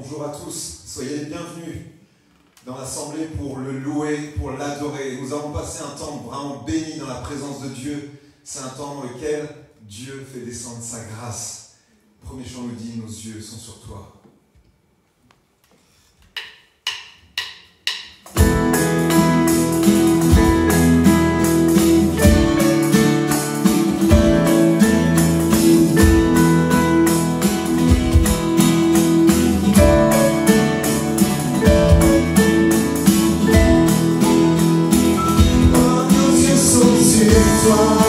Bonjour à tous, soyez les bienvenus dans l'assemblée pour le louer, pour l'adorer. Nous avons passé un temps vraiment béni dans la présence de Dieu. C'est un temps dans lequel Dieu fait descendre sa grâce. Le premier chant nous dit, nos yeux sont sur toi. Ton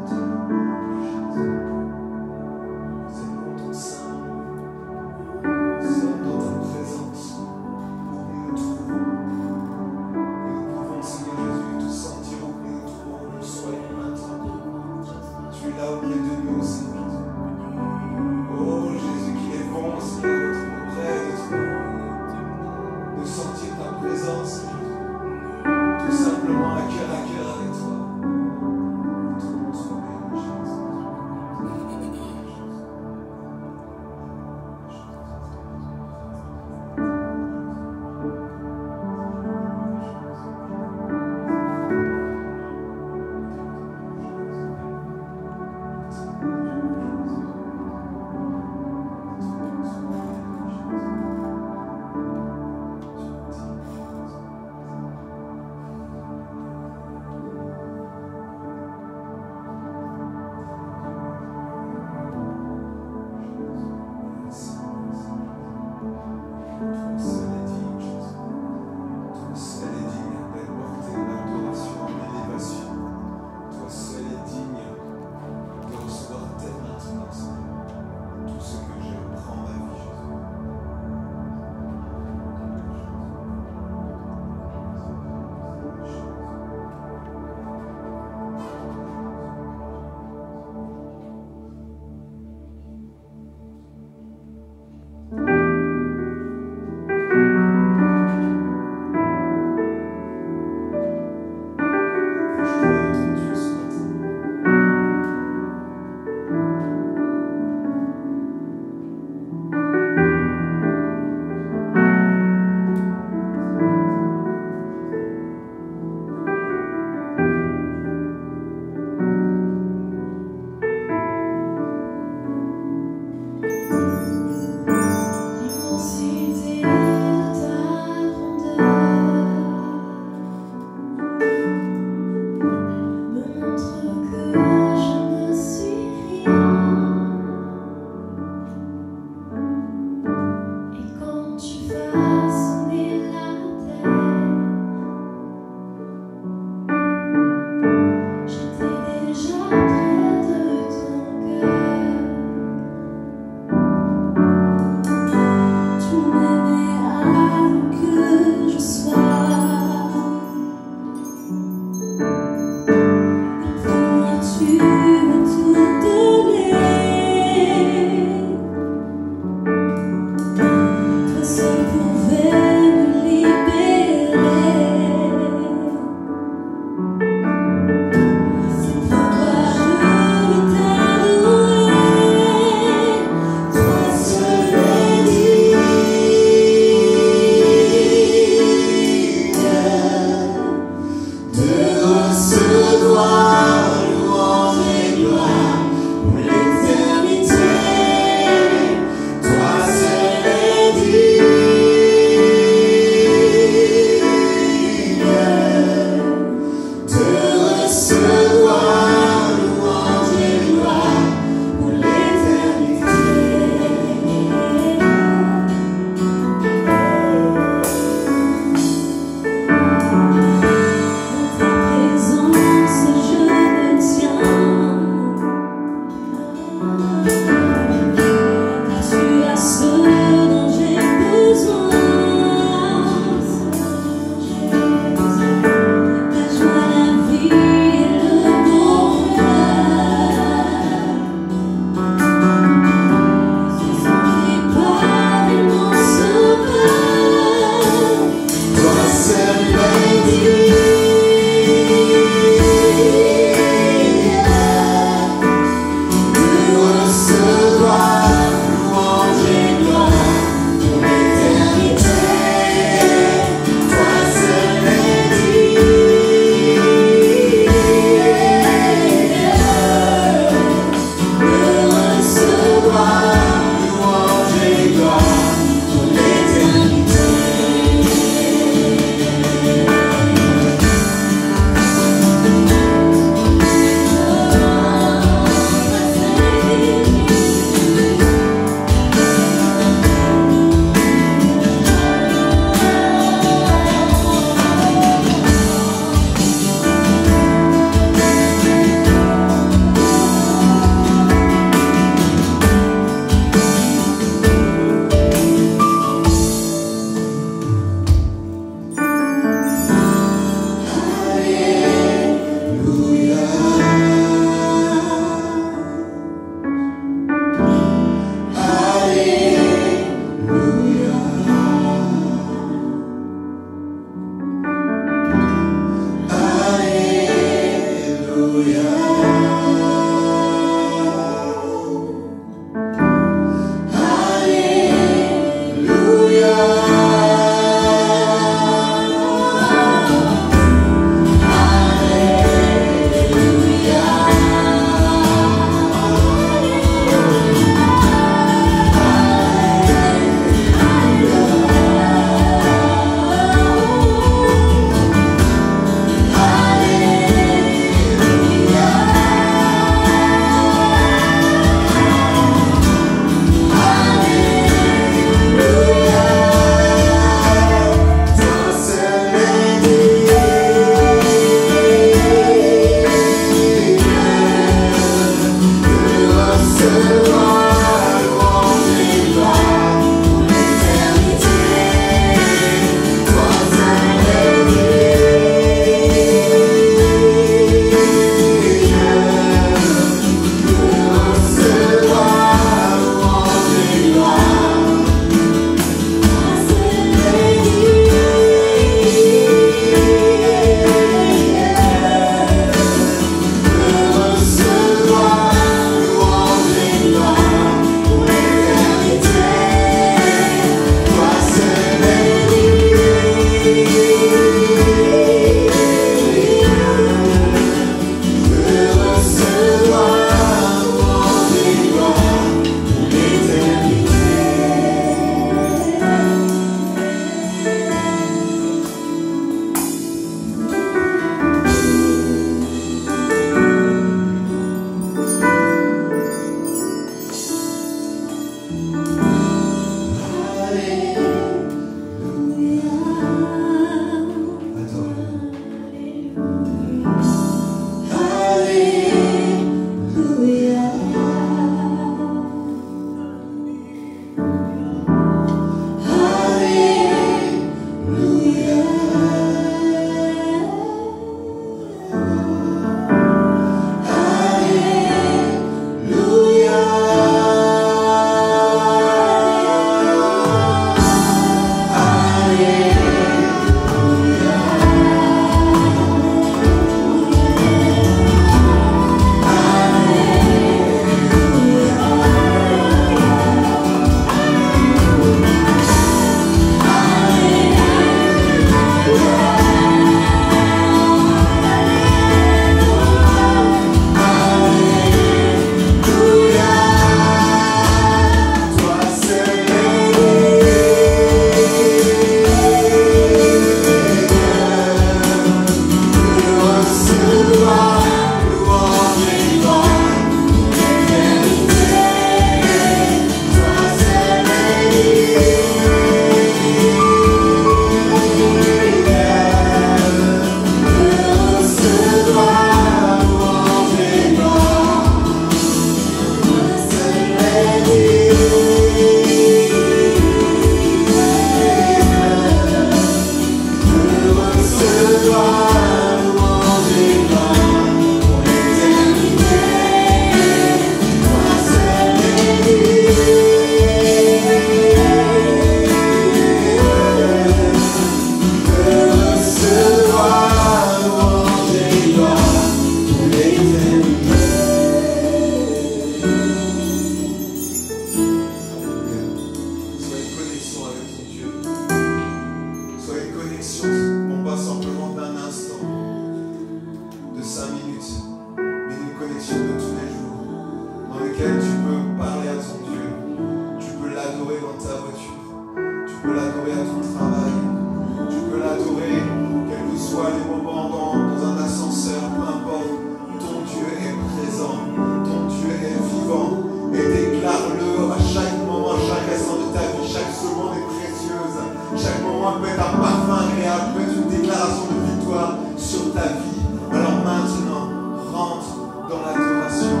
ta vie. Alors maintenant, rentre dans l'adoration.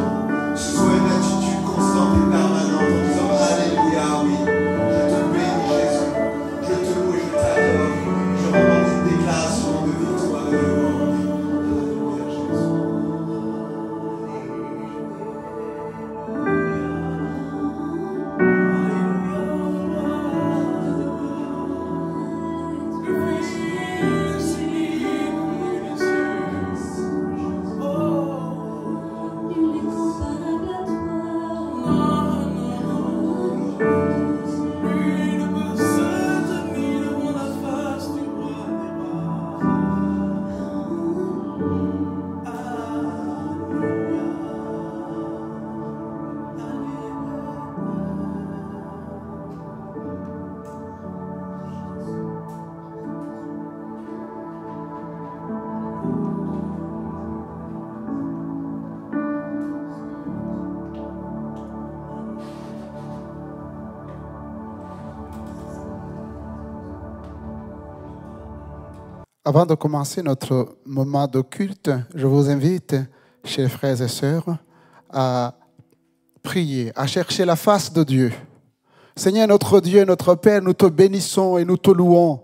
Je sois une attitude constante et permanente en disant Alléluia, oui. Je te bénis, Jésus. Je te loue et je t'adore. Je rends une déclaration de victoire et de louange. Alléluia, Jésus. Avant de commencer notre moment de culte, je vous invite, chers frères et sœurs, à prier, à chercher la face de Dieu. Seigneur, notre Dieu, notre Père, nous te bénissons et nous te louons.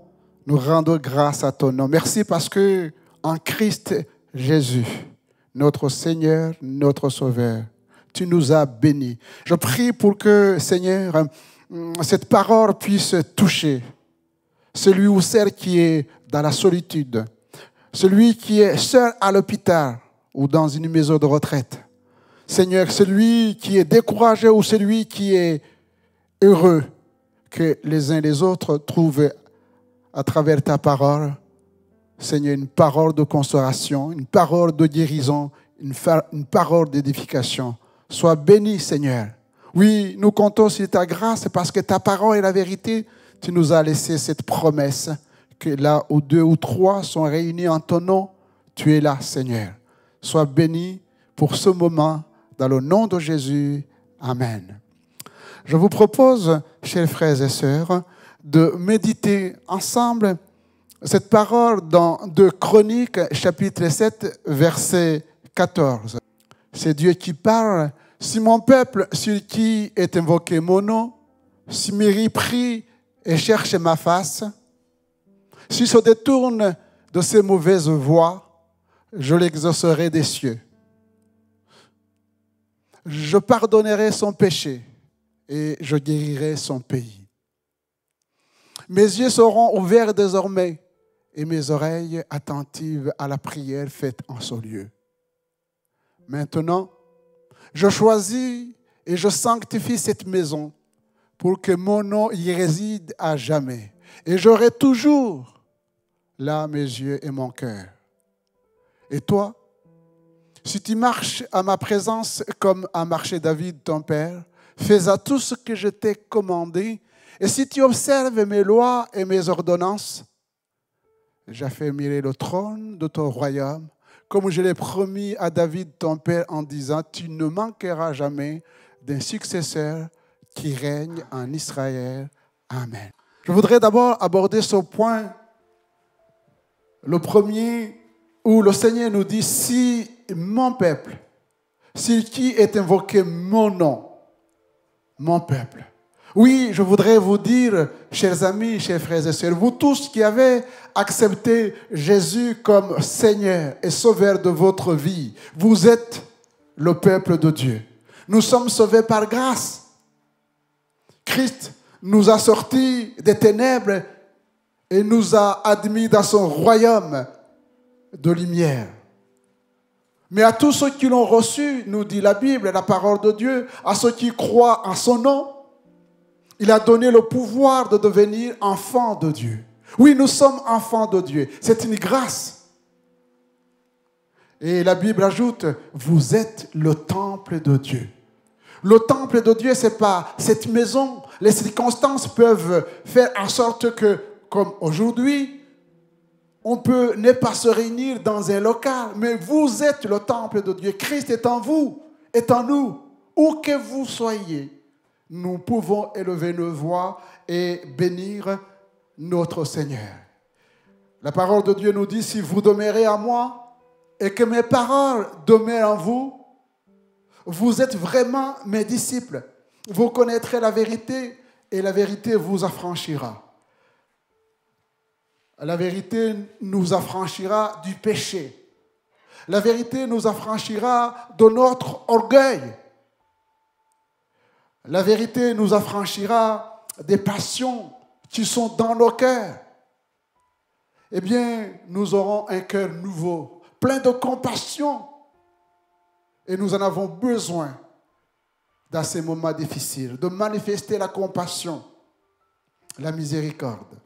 Nous rendons grâce à ton nom. Merci parce que en Christ Jésus, notre Seigneur, notre Sauveur, tu nous as bénis. Je prie pour que, Seigneur, cette parole puisse toucher celui ou celle qui est dans la solitude, celui qui est seul à l'hôpital ou dans une maison de retraite. Seigneur, celui qui est découragé ou celui qui est heureux, que les uns et les autres trouvent à travers ta parole, Seigneur, une parole de consolation, une parole de guérison, une parole d'édification. Sois béni, Seigneur. Oui, nous comptons sur ta grâce parce que ta parole est la vérité. Tu nous as laissé cette promesse que là où 2 ou 3 sont réunis en ton nom, tu es là, Seigneur. Sois béni pour ce moment, dans le nom de Jésus. Amen. Je vous propose, chers frères et sœurs, de méditer ensemble cette parole dans 2 Chroniques, chapitre 7, verset 14. C'est Dieu qui parle. « Si mon peuple, sur qui est invoqué mon nom, si Miri prie et cherche ma face, s'il se détourne de ses mauvaises voies, je l'exaucerai des cieux. Je pardonnerai son péché et je guérirai son pays. Mes yeux seront ouverts désormais et mes oreilles attentives à la prière faite en ce lieu. Maintenant, je choisis et je sanctifie cette maison pour que mon nom y réside à jamais. Et j'aurai toujours là mes yeux et mon cœur. Et toi, si tu marches à ma présence comme a marché David ton père, fais à tout ce que je t'ai commandé. Et si tu observes mes lois et mes ordonnances, j'affermirai le trône de ton royaume, comme je l'ai promis à David ton père en disant, tu ne manqueras jamais d'un successeur qui règne en Israël. Amen. Je voudrais d'abord aborder ce point, le premier, où le Seigneur nous dit, si mon peuple, sur qui est invoqué mon nom, mon peuple. Oui, je voudrais vous dire, chers amis, chers frères et sœurs, vous tous qui avez accepté Jésus comme Seigneur et Sauveur de votre vie, vous êtes le peuple de Dieu. Nous sommes sauvés par grâce. Christ nous a sortis des ténèbres et nous a admis dans son royaume de lumière. Mais à tous ceux qui l'ont reçu, nous dit la Bible, la parole de Dieu, à ceux qui croient en son nom, il a donné le pouvoir de devenir enfants de Dieu. Oui, nous sommes enfants de Dieu. C'est une grâce. Et la Bible ajoute, vous êtes le temple de Dieu. Le temple de Dieu, ce n'est pas cette maison. Les circonstances peuvent faire en sorte que, comme aujourd'hui, on peut ne pas se réunir dans un local, mais vous êtes le temple de Dieu. Christ est en vous, est en nous. Où que vous soyez, nous pouvons élever nos voix et bénir notre Seigneur. La parole de Dieu nous dit, si vous demeurez à moi et que mes paroles demeurent en vous, vous êtes vraiment mes disciples. Vous connaîtrez la vérité et la vérité vous affranchira. La vérité nous affranchira du péché. La vérité nous affranchira de notre orgueil. La vérité nous affranchira des passions qui sont dans nos cœurs. Eh bien, nous aurons un cœur nouveau, plein de compassion. Et nous en avons besoin dans ces moments difficiles, de manifester la compassion, la miséricorde.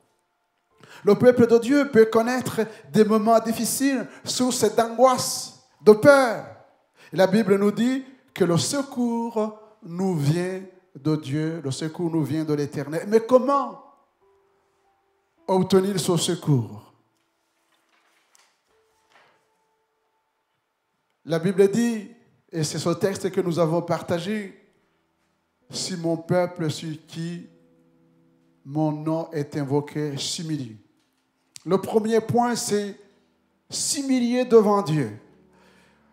Le peuple de Dieu peut connaître des moments difficiles, sources d'angoisse, de peur. Et la Bible nous dit que le secours nous vient de Dieu, le secours nous vient de l'Éternel. Mais comment obtenir ce secours? La Bible dit, et c'est ce texte que nous avons partagé, « Si mon peuple sur qui mon nom est invoqué s'humilie ». Le premier point, c'est s'humilier devant Dieu.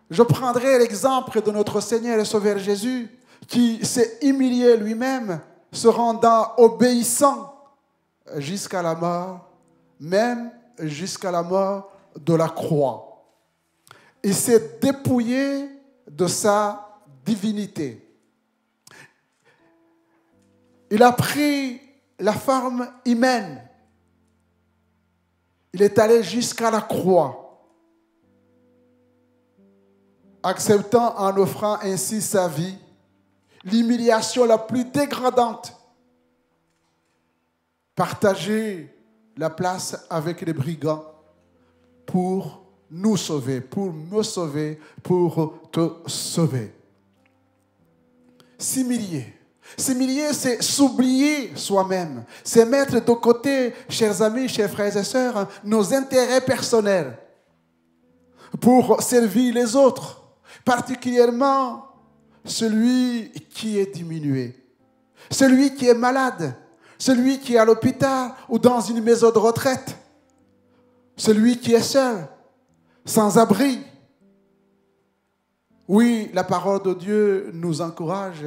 Je prendrai l'exemple de notre Seigneur et Sauveur Jésus, qui s'est humilié lui-même, se rendant obéissant jusqu'à la mort, même jusqu'à la mort de la croix. Il s'est dépouillé de sa divinité. Il a pris la forme humaine. Il est allé jusqu'à la croix, acceptant en offrant ainsi sa vie, l'humiliation la plus dégradante, partager la place avec les brigands pour nous sauver, pour me sauver, pour te sauver. S'humilier. S'humilier, c'est s'oublier soi-même. C'est mettre de côté, chers amis, chers frères et sœurs, nos intérêts personnels pour servir les autres, particulièrement celui qui est diminué, celui qui est malade, celui qui est à l'hôpital ou dans une maison de retraite, celui qui est seul, sans abri. Oui, la parole de Dieu nous encourage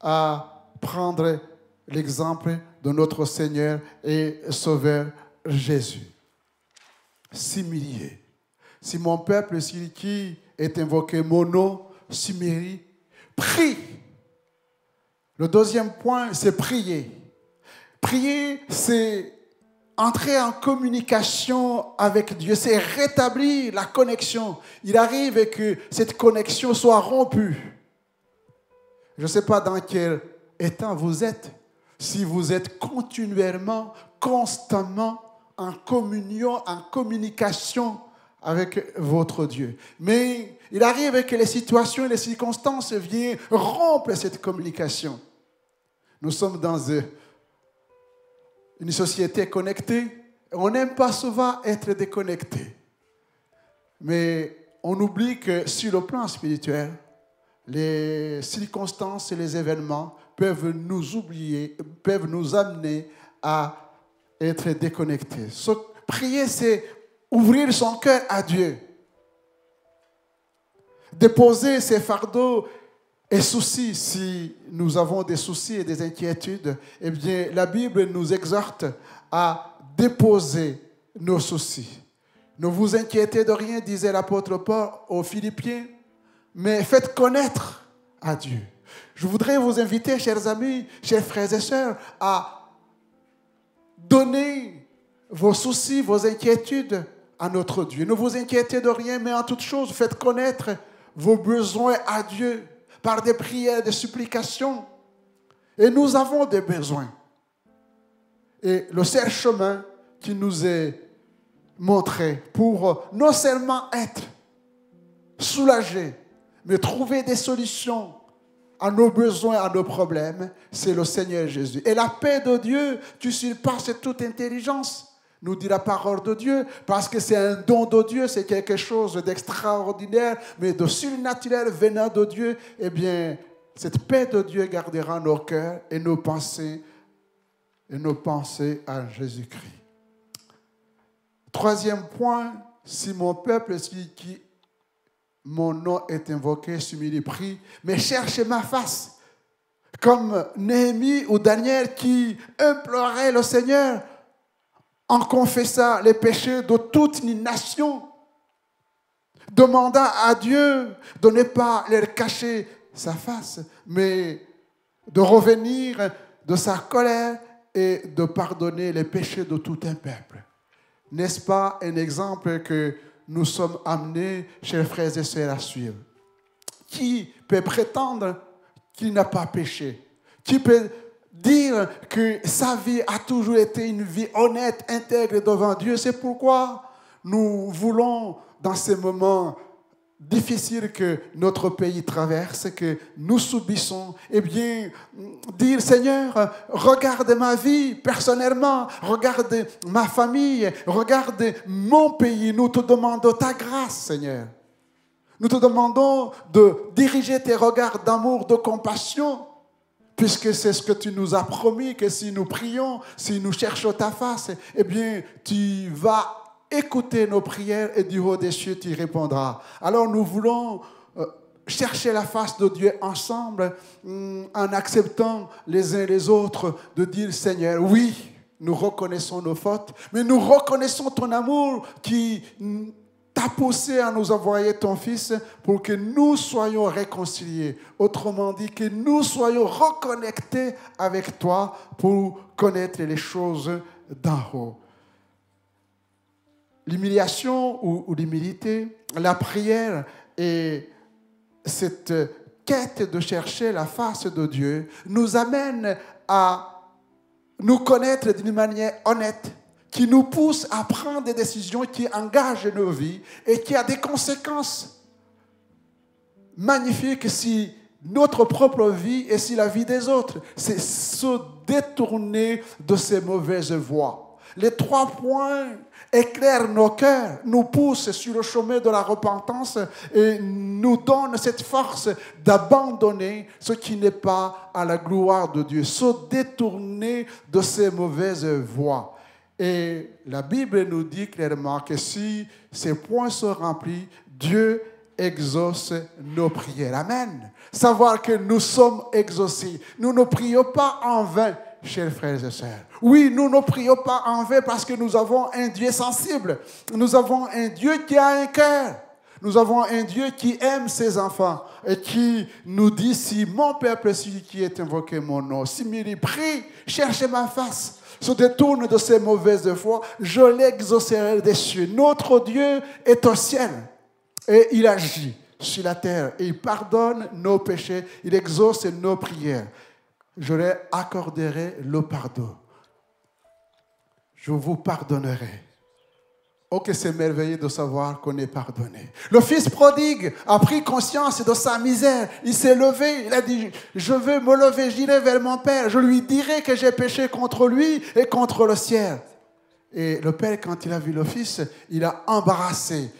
à prendre l'exemple de notre Seigneur et Sauveur Jésus. S'humilier. Si mon peuple, qui est invoqué mon nom, s'humilie, prie. Le deuxième point, c'est prier. Prier, c'est entrer en communication avec Dieu, c'est rétablir la connexion. Il arrive que cette connexion soit rompue. Je ne sais pas dans quel état vous êtes, si vous êtes continuellement, constamment en communion, en communication avec votre Dieu. Mais il arrive que les situations et les circonstances viennent rompre cette communication. Nous sommes dans une société connectée. On n'aime pas souvent être déconnecté. Mais on oublie que sur le plan spirituel, les circonstances et les événements peuvent nous oublier, peuvent nous amener à être déconnectés. Prier, c'est ouvrir son cœur à Dieu. Déposer ses fardeaux et soucis. Si nous avons des soucis et des inquiétudes, eh bien, la Bible nous exhorte à déposer nos soucis. Ne vous inquiétez de rien, disait l'apôtre Paul aux Philippiens, mais faites connaître à Dieu. Je voudrais vous inviter, chers amis, chers frères et sœurs, à donner vos soucis, vos inquiétudes à notre Dieu. Ne vous inquiétez de rien, mais en toute chose, faites connaître vos besoins à Dieu par des prières, des supplications. Et nous avons des besoins. Et le seul chemin qui nous est montré pour non seulement être soulagés, mais trouver des solutions à nos besoins, à nos problèmes, c'est le Seigneur Jésus. Et la paix de Dieu, qui surpasse toute intelligence, nous dit la parole de Dieu, parce que c'est un don de Dieu, c'est quelque chose d'extraordinaire, mais de surnaturel venant de Dieu. Eh bien, cette paix de Dieu gardera nos cœurs et nos pensées à Jésus-Christ. Troisième point, si mon peuple qui mon nom est invoqué, Simili prie, mais cherchez ma face. Comme Néhémie ou Daniel qui imploraient le Seigneur en confessant les péchés de toute une nation, demandant à Dieu de ne pas leur cacher sa face, mais de revenir de sa colère et de pardonner les péchés de tout un peuple. N'est-ce pas un exemple que nous sommes amenés, chers frères et sœurs, à suivre? Qui peut prétendre qu'il n'a pas péché? Qui peut dire que sa vie a toujours été une vie honnête, intègre devant Dieu? C'est pourquoi nous voulons, dans ces moments difficiles que notre pays traverse, que nous subissons, eh bien, dire, Seigneur, regarde ma vie personnellement, regarde ma famille, regarde mon pays. Nous te demandons ta grâce, Seigneur. Nous te demandons de diriger tes regards d'amour, de compassion, puisque c'est ce que tu nous as promis, que si nous prions, si nous cherchons ta face, eh bien, tu vas écouter nos prières et du haut des cieux, tu y répondras. Alors nous voulons chercher la face de Dieu ensemble, en acceptant les uns les autres de dire, Seigneur, oui, nous reconnaissons nos fautes, mais nous reconnaissons ton amour qui t'a poussé à nous envoyer ton Fils pour que nous soyons réconciliés. Autrement dit, que nous soyons reconnectés avec toi pour connaître les choses d'en haut. L'humiliation ou l'humilité, la prière et cette quête de chercher la face de Dieu nous amène à nous connaître d'une manière honnête, qui nous pousse à prendre des décisions qui engagent nos vies et qui a des conséquences magnifiques si notre propre vie et si la vie des autres. C'est se détourner de ces mauvaises voies. Les 3 points éclairent nos cœurs, nous poussent sur le chemin de la repentance et nous donnent cette force d'abandonner ce qui n'est pas à la gloire de Dieu. Se détourner de ces mauvaises voies. Et la Bible nous dit clairement que si ces points sont remplis, Dieu exauce nos prières. Amen. Savoir que nous sommes exaucés. Nous ne prions pas en vain, chers frères et sœurs. Oui, nous ne prions pas en vain parce que nous avons un Dieu sensible. Nous avons un Dieu qui a un cœur. Nous avons un Dieu qui aime ses enfants et qui nous dit, si mon peuple, celui qui est invoqué mon nom, si m'il prie, cherchez ma face, se détourne de ses mauvaises voies, je l'exaucerai des cieux. Notre Dieu est au ciel et il agit sur la terre et il pardonne nos péchés, il exauce nos prières. Je leur accorderai le pardon. Je vous pardonnerai. Oh, que c'est merveilleux de savoir qu'on est pardonné. Le fils prodigue a pris conscience de sa misère. Il s'est levé, il a dit, je veux me lever, j'irai vers mon père. Je lui dirai que j'ai péché contre lui et contre le ciel. Et le père, quand il a vu le fils, il a embrassé.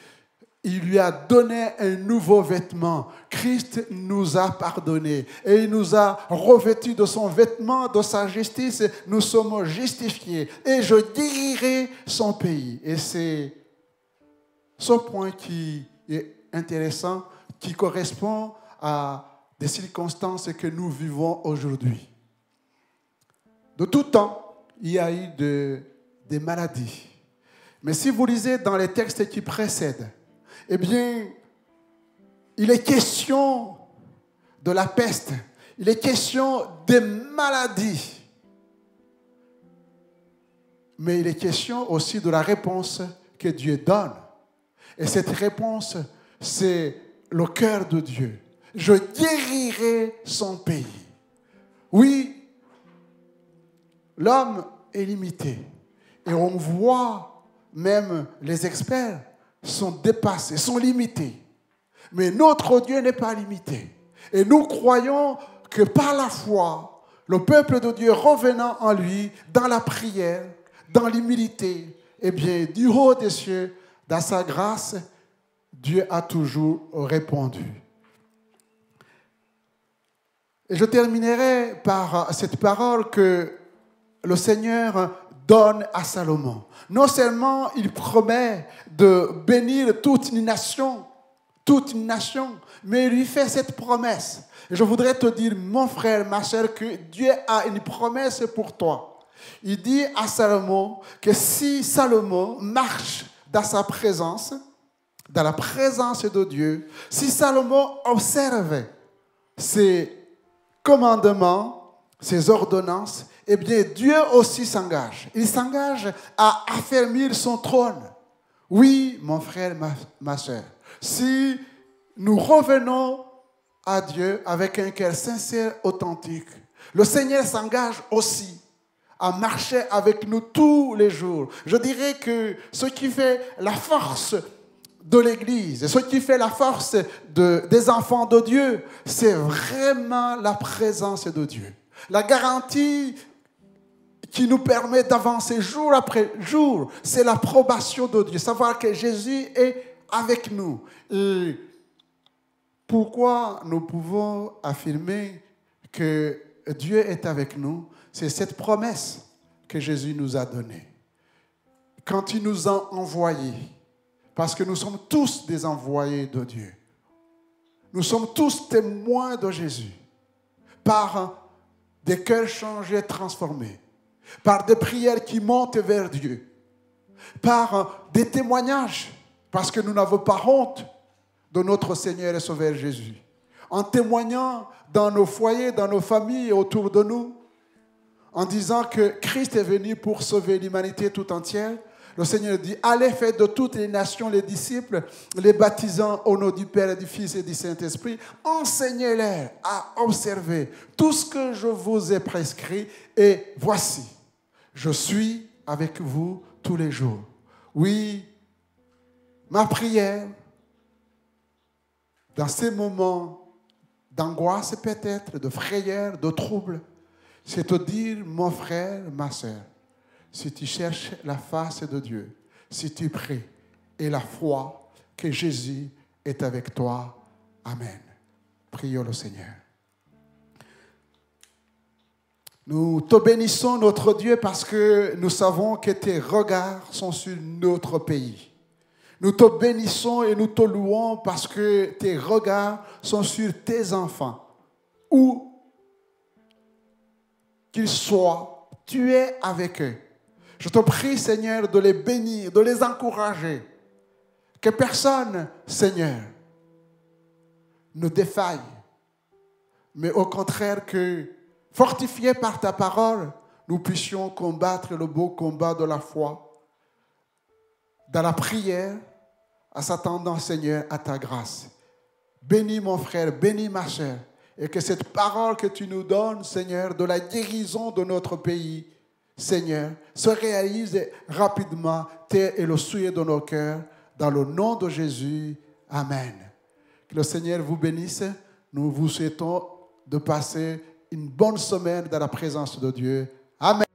Il lui a donné un nouveau vêtement. Christ nous a pardonné et il nous a revêtus de son vêtement, de sa justice. Nous sommes justifiés et je guérirai son pays. Et c'est ce point qui est intéressant, qui correspond à des circonstances que nous vivons aujourd'hui. De tout temps, il y a eu des maladies. Mais si vous lisez dans les textes qui précèdent, eh bien, il est question de la peste, il est question des maladies, mais il est question aussi de la réponse que Dieu donne. Et cette réponse, c'est le cœur de Dieu. Je guérirai son pays. Oui, l'homme est limité. Et on voit même les experts sont dépassés, sont limités. Mais notre Dieu n'est pas limité. Et nous croyons que par la foi, le peuple de Dieu revenant en lui, dans la prière, dans l'humilité, eh bien, du haut des cieux, dans sa grâce, Dieu a toujours répondu. Et je terminerai par cette parole que le Seigneur donne à Salomon. Non seulement il promet de bénir toute une nation, toute une nation. Mais il lui fait cette promesse. Et je voudrais te dire, mon frère, ma soeur, que Dieu a une promesse pour toi. Il dit à Salomon que si Salomon marche dans sa présence, dans la présence de Dieu, si Salomon observe ses commandements, ses ordonnances, eh bien Dieu aussi s'engage. Il s'engage à affermir son trône. Oui, mon frère, ma soeur, si nous revenons à Dieu avec un cœur sincère, authentique, le Seigneur s'engage aussi à marcher avec nous tous les jours. Je dirais que ce qui fait la force de l'Église, ce qui fait la force des enfants de Dieu, c'est vraiment la présence de Dieu. La garantie qui nous permet d'avancer jour après jour, c'est l'approbation de Dieu. Savoir que Jésus est avec nous. Et pourquoi nous pouvons affirmer que Dieu est avec nous? C'est cette promesse que Jésus nous a donnée. Quand il nous a envoyés, parce que nous sommes tous des envoyés de Dieu. Nous sommes tous témoins de Jésus. Par des cœurs changés, transformés. Par des prières qui montent vers Dieu. Par des témoignages, parce que nous n'avons pas honte de notre Seigneur et Sauveur Jésus. En témoignant dans nos foyers, dans nos familles, autour de nous, en disant que Christ est venu pour sauver l'humanité tout entière, le Seigneur dit, allez faire de toutes les nations les disciples, les baptisant au nom du Père, du Fils et du Saint-Esprit. Enseignez-les à observer tout ce que je vous ai prescrit. Et voici, je suis avec vous tous les jours. Oui, ma prière, dans ces moments d'angoisse peut-être, de frayeur, de trouble, c'est te dire, mon frère, ma soeur, si tu cherches la face de Dieu, si tu pries, et la foi que Jésus est avec toi. Amen. Prions le Seigneur. Nous te bénissons, notre Dieu, parce que nous savons que tes regards sont sur notre pays. Nous te bénissons et nous te louons parce que tes regards sont sur tes enfants. Où qu'ils soient, tu es avec eux. Je te prie, Seigneur, de les bénir, de les encourager. Que personne, Seigneur, ne défaille. Mais au contraire, que, fortifiés par ta parole, nous puissions combattre le beau combat de la foi. Dans la prière, en s'attendant, Seigneur, à ta grâce. Bénis mon frère, bénis ma soeur. Et que cette parole que tu nous donnes, Seigneur, de la guérison de notre pays, Seigneur, se réalise rapidement, tel est le souhait de nos cœurs, dans le nom de Jésus. Amen. Que le Seigneur vous bénisse. Nous vous souhaitons de passer une bonne semaine dans la présence de Dieu. Amen.